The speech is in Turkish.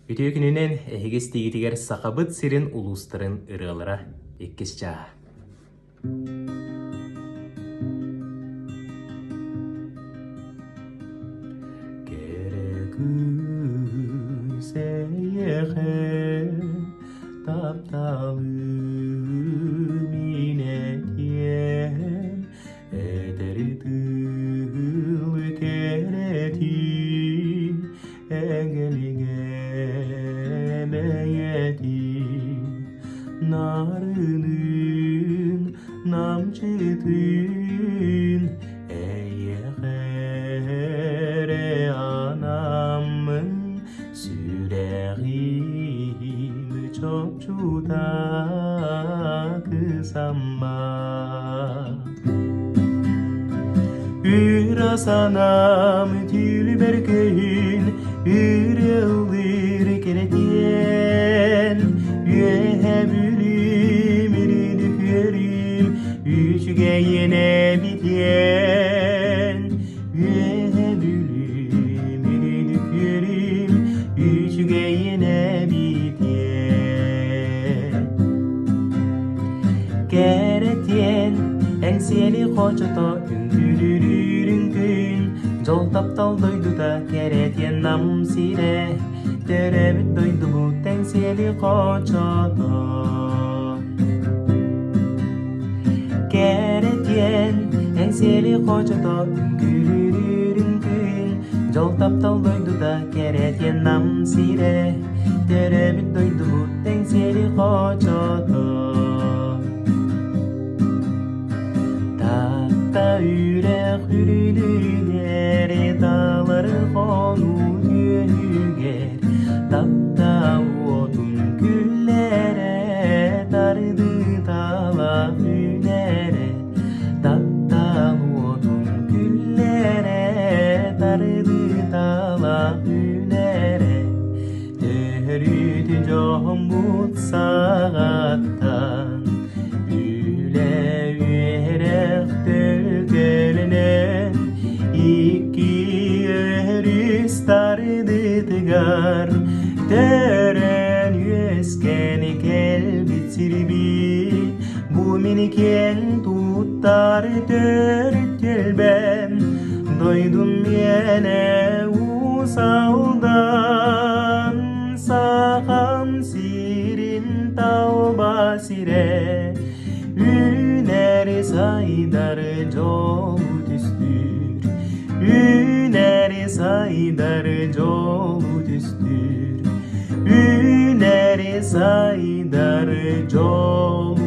Ütüö gününen ehigis tigitiger sakabıt sirin ulustарын ырыалара эккис жаа. Taptalı minetien ederdil keretin engelingemeyetin narının namçıtın eyyere anamın süreğim çok çuta kısamma Ürasanam tülberkeyin Üreldir keretien Ühebülüm iridüklerim Üçgeyene bityen Ühebülüm iridüklerim Üçgeyene bityen Keretien enseli koçoto ündürürün gün Jol taptal doydu da keretien nam sire Terebit doydu bu tengseli koçoto Keretien enseli koçoto ündürürün gün Jol taptal doydu da keretien nam sire Terebit doydu bu tengseli koçoto Tatta yürek yürülüler dağları konu yürüger Tapta odun güllere dardı dağla hünere Tapta odun güllere dardı dağla hünere Dörüdü combut sağattan Teren yüzken kelbit sirbi Bu miniken tutar dört kelbem Doydum yine usaldan Saham sirin tavba sire Üner saydar jol düstür Üner saydar jol düstür Üner saydar jol